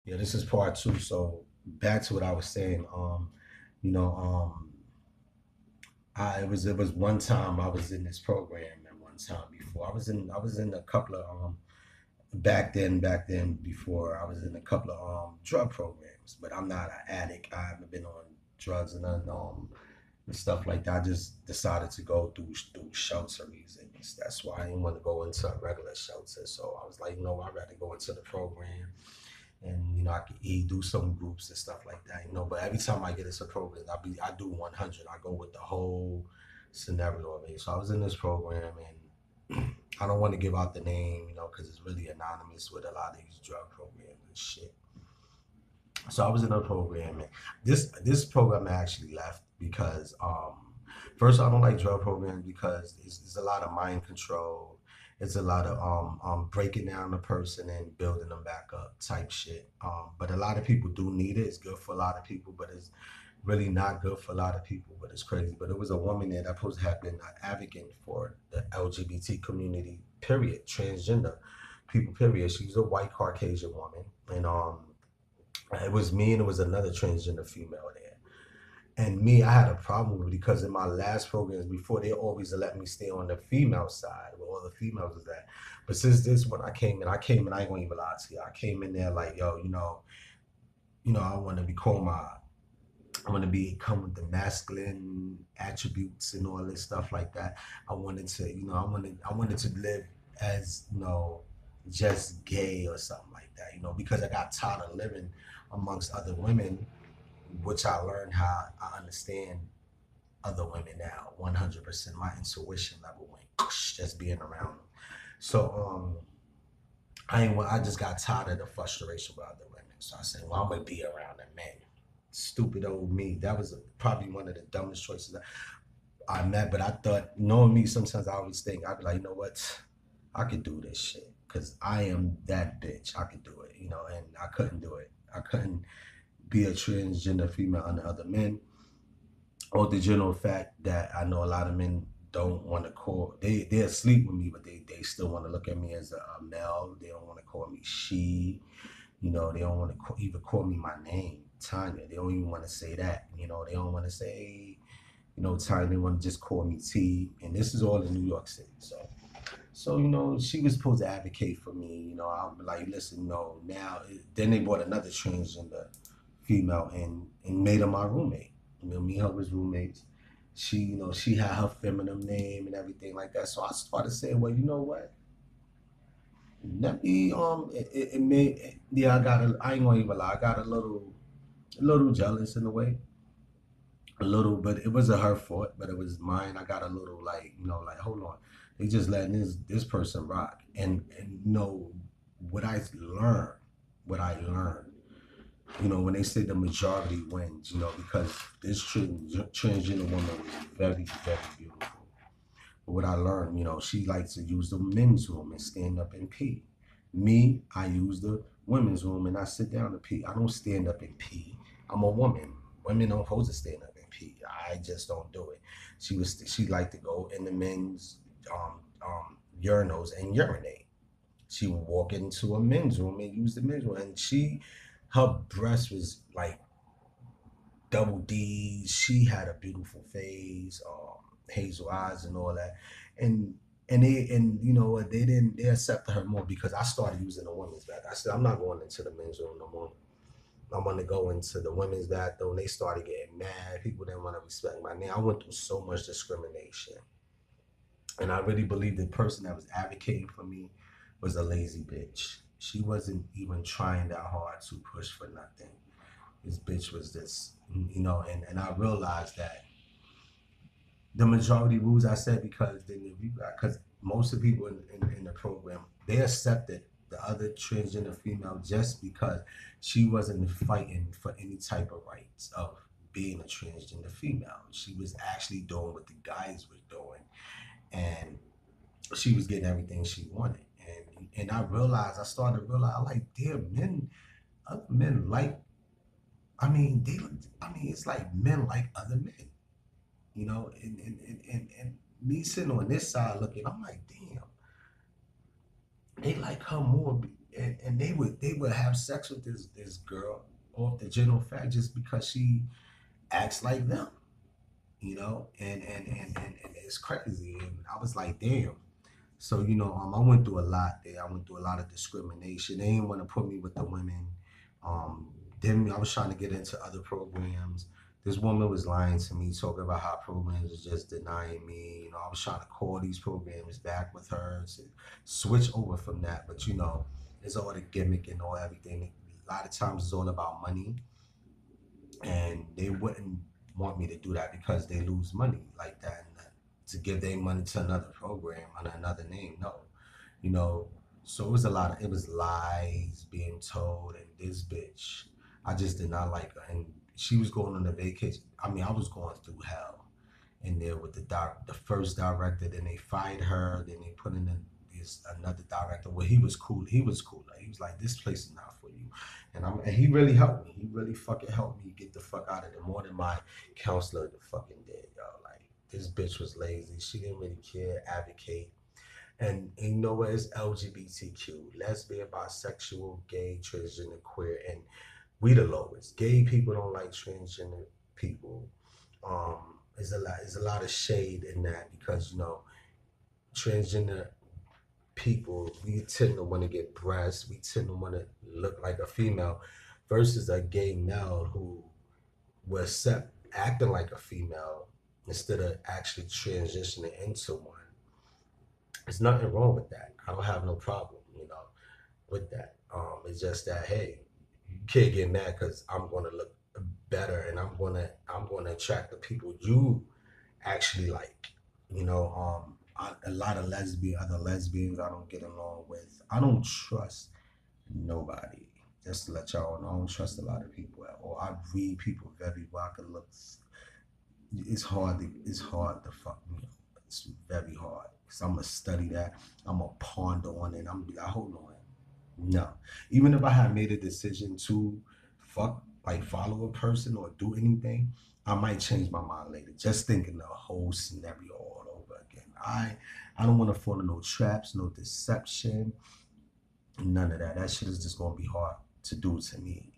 Yeah, this is part two. So back to what I was saying. You know, it was one time I was in this program, and one time before I was in a couple of back then before I was in a couple of drug programs, but I'm not an addict. I haven't been on drugs and stuff like that. I just decided to go through shelter reasons. That's why I didn't want to go into a regular shelter. So I was like, I'd rather go into the program, and I could do some groups and stuff like that. But every time I get into programs, I do 100. I go with the whole scenario of it. So I was in this program, and I don't want to give out the name, because it's really anonymous with a lot of these drug programs and shit. So I was in a program, and this program I actually left because first I don't like drug programs because it's a lot of mind control. It's a lot of breaking down the person and building them back up type shit. But a lot of people do need it. It's good for a lot of people, but it's really not good for a lot of people. But it's crazy. But it was a woman there that supposed to have been an advocate for the LGBT community. Period. Transgender people. Period. She's a white Caucasian woman, and it was me and it was another transgender female there. And me, I had a problem with it because in my last programs before, they always let me stay on the female side where all the females was at. But since this one, I ain't gonna even lie to you. I came in there like, yo, I want to be called I want to be come with the masculine attributes and all this stuff like that. I wanted to, I wanted to live as, just gay or something like that, because I got tired of living amongst other women, which I learned how I understand other women now 100%. My intuition level went just being around them. So I just got tired of the frustration with other women. So I said, well, I'm gonna be around the men. Stupid old me. That was probably one of the dumbest choices I met. But I thought, knowing me, sometimes I always think I'd be like, you know what, I could do this shit because I am that bitch. I could do it, and I couldn't do it. I couldn't be a transgender female under other men, or the general fact that I know a lot of men don't want to call they're asleep with me, but they still want to look at me as a male. They don't want to call me she. They don't want to even call me my name, Tanya. They don't even want to say that. They don't want to say, hey, Tanya. They want to just call me T. And this is all in New York City. So she was supposed to advocate for me. I'm like, listen, no. Now, then they brought another transgender female and made her my roommate. Me and her was roommates. She had her feminine name and everything like that. So I started saying, well, you know what? Let me it made yeah, I ain't gonna even lie, I got a little jealous in a way. A little, but it wasn't her fault, but it was mine. I got a little like, like, hold on. They just letting this person rock. And what I learned, what I learned, when they say the majority wins, because this transgender woman was very, very beautiful. But what I learned, she likes to use the men's room and stand up and pee. Me, I use the women's room and I sit down to pee. I don't stand up and pee. I'm a woman. Women don't supposed to stand up and pee. I just don't do it. She liked to go in the men's urinals and urinate. She would walk into a men's room and use the men's room, and her breast was like double D's. She had a beautiful face, hazel eyes, and all that. And you know what, they accepted her more because I started using the women's bathroom. I said I'm not going into the men's room no more. I want to go into the women's bathroom. They started getting mad. People didn't want to respect my name. I went through so much discrimination, and I really believe the person that was advocating for me was a lazy bitch. She wasn't even trying that hard to push for nothing. This bitch was this, and I realized that the majority rules I said because then if you got because most of the people in the program they accepted the other transgender female just because she wasn't fighting for any type of rights of being a transgender female. She was actually doing what the guys were doing, and she was getting everything she wanted. And I started to realize, like, damn, other men like, it's like men like other men, and me sitting on this side looking, I'm like, damn, they like her more. and they would have sex with this girl off the general fact just because she acts like them, and it's crazy. And I was like, damn. So I went through a lot there. I went through a lot of discrimination. They didn't want to put me with the women. Um, then I was trying to get into other programs. This woman was lying to me, talking about how programs was just denying me. I was trying to call these programs back with her to switch over from that. But it's all the gimmick and all everything. A lot of times it's all about money, and they wouldn't want me to do that because they lose money like that, and to give their money to another program under another name. No, you know. So it was lies being told, and this bitch, I just did not like her, and she was going on a vacation. I mean, I was going through hell in there with the first director. Then they fired her. Then they put in this another director. Well, he was cool. He was cool. Like, he was like, "This place is not for you," and he really helped me. He really fucking helped me get the fuck out of there more than my counselor fucking did, yo. Like, this bitch was lazy. She didn't really care, advocate. And you know what? It's LGBTQ, lesbian, bisexual, gay, transgender, queer, and we the lowest. Gay people don't like transgender people. There's a lot of shade in that because transgender people, we tend to want to get breasts, we tend to want to look like a female, versus a gay male who will accept acting like a female instead of actually transitioning into one. There's nothing wrong with that. I don't have no problem, with that. It's just that, hey, you can't get mad because I'm gonna look better, and I'm gonna attract the people you actually like. A lot of other lesbians I don't get along with. I don't trust nobody. Just to let y'all know, I don't trust a lot of people at all. I read people very well. I can look. It's hard to fuck me up. It's very hard because I'm gonna study that. I'm gonna ponder on it. I'm gonna be like, hold on. No. Even if I had made a decision to fuck, like follow a person or do anything, I might change my mind later. Just thinking the whole scenario all over again. I don't want to fall into no traps, no deception, none of that. That shit is just gonna be hard to do to me.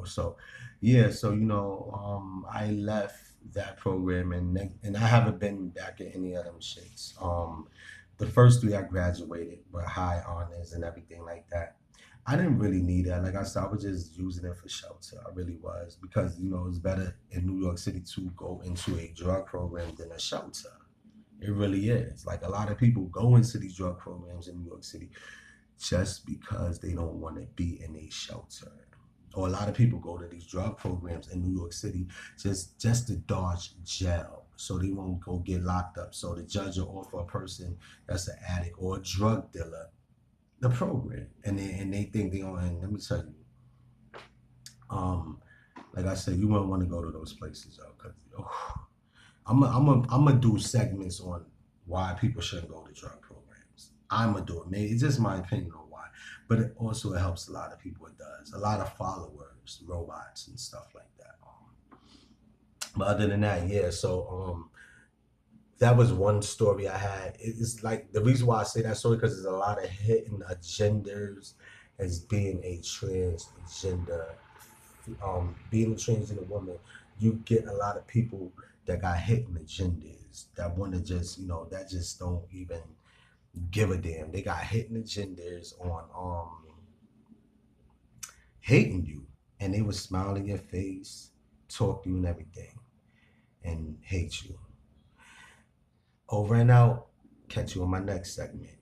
So yeah, so I left that program, and I haven't been back at any of them shits. The first three I graduated with high honors and everything like that. I didn't really need that. Like I said, I was just using it for shelter. I really was, because it's better in New York City to go into a drug program than a shelter. It really is. Like, a lot of people go into these drug programs in New York City just because they don't want to be in a shelter. Or a lot of people go to these drug programs in New York City just to dodge jail, so they won't go get locked up. So the judge will offer a person that's an addict or a drug dealer the program, and they think they on. And let me tell you, um, like I said, you wouldn't want to go to those places, yo, because I'm gonna do segments on why people shouldn't go to drug programs. I'm gonna do it. Maybe it's just my opinion on why, but it helps a lot of people. It does a lot of followers, robots, and stuff like that. But other than that, yeah. So that was one story I had. It's like, the reason why I say that story, because there's a lot of hidden agendas as being a transgender. Being a transgender woman, you get a lot of people that got hidden agendas that want to just, that just don't even give a damn. They got hidden agendas on hating you, and they would smile in your face, talk to you and everything, and hate you. Over and out. Catch you on my next segment.